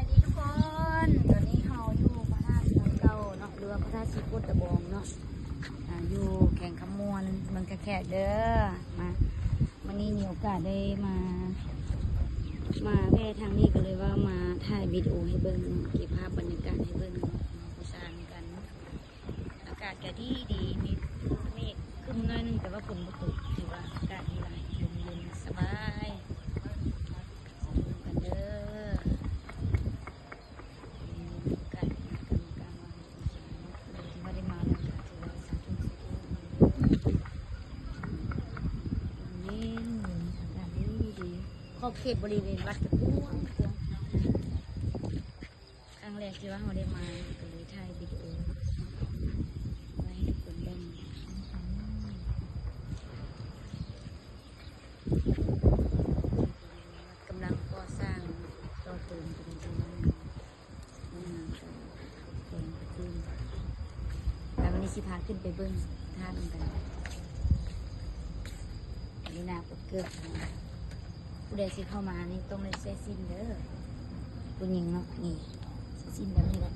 ายดีทุกคนตอนนี้เราอยู่พระธาตุน้ำเก่าเนาะเรือพระธาตุสีกุฎตะบองเนาะอยู่แข่งขมวนเมืองแขกเด้อมาวันนี้มีโอกาสได้มาแวะทางนี้ก็เลยว่ามาถ่ายวิดีโอให้เบิ้งเก็บภาพบรรยากาศให้เบิ้งประสานกันอากาศก็ดีมีเมฆครึ้มน้อยนึงแต่ว่าฝนบ่ตกถือว่าอากาศดีหลายลมเย็นสบายกันเด้อขอบเขตบริเวณวัดกระปุกครั้งแรกที่ว่าเราได้มาก็เลยถ่ายวิดีโอไว้ให้ทุกคนได้กำลังก่อสร้างต่อเติมเป็นจำนวนเป็นขึ้นแล้ววันนี้สิพาขึ้นไปเบิ้งท่านกันอันนี้นาปกเกือบผู้ใดสิเข้ามานี่ต้องได้เซซินเด้อผู้หญิงเนาะนี่เซซินแบบนี้แหละ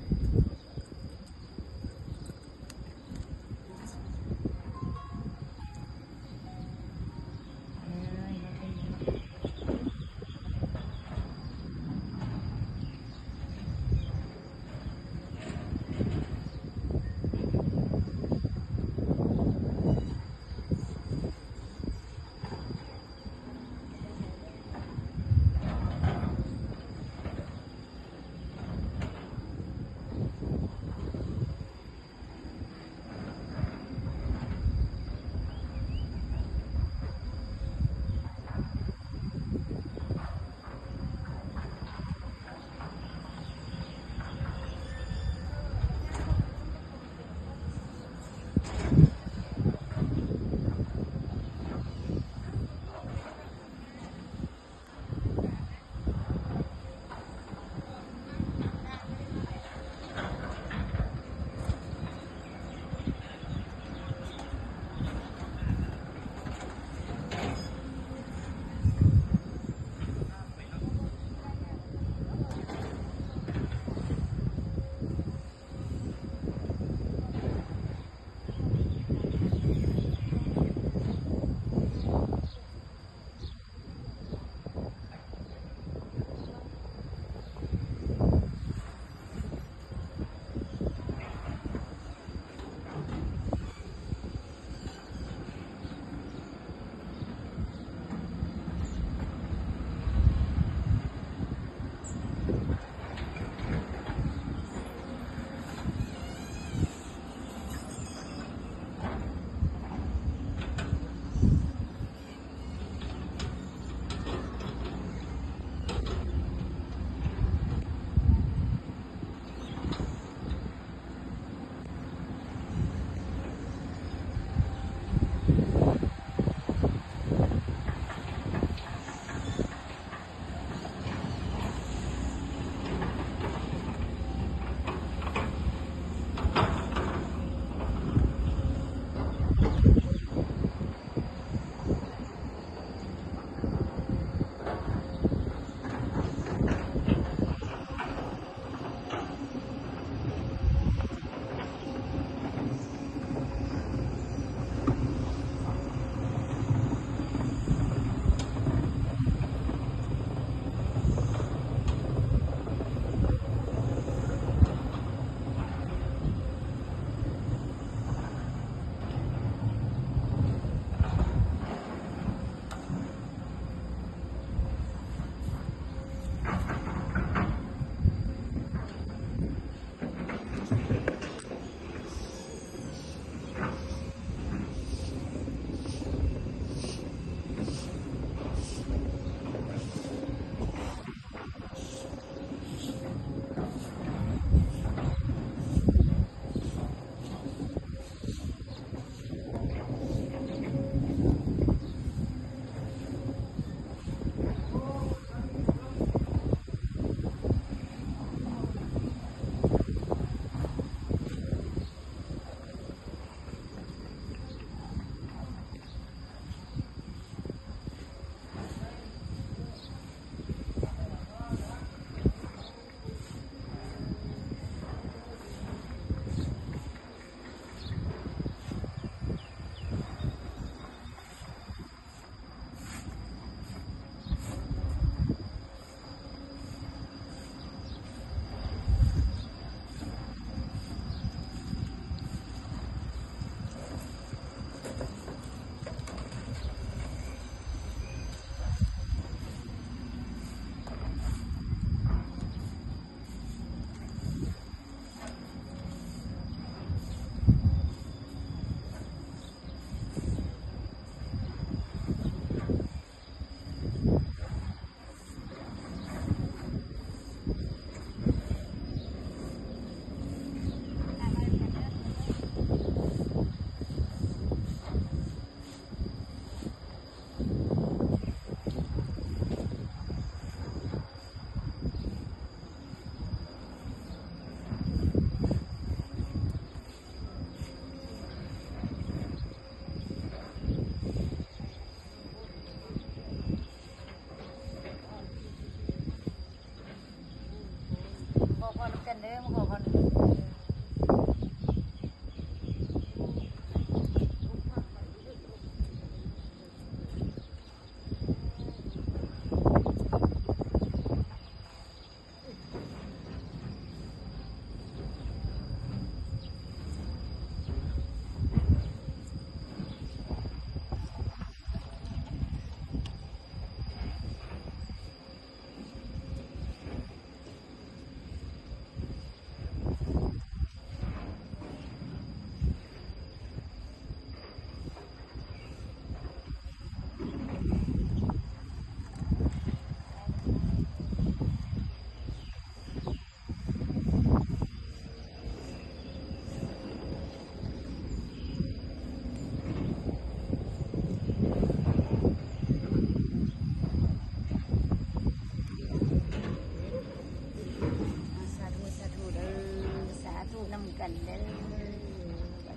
กันเด้อ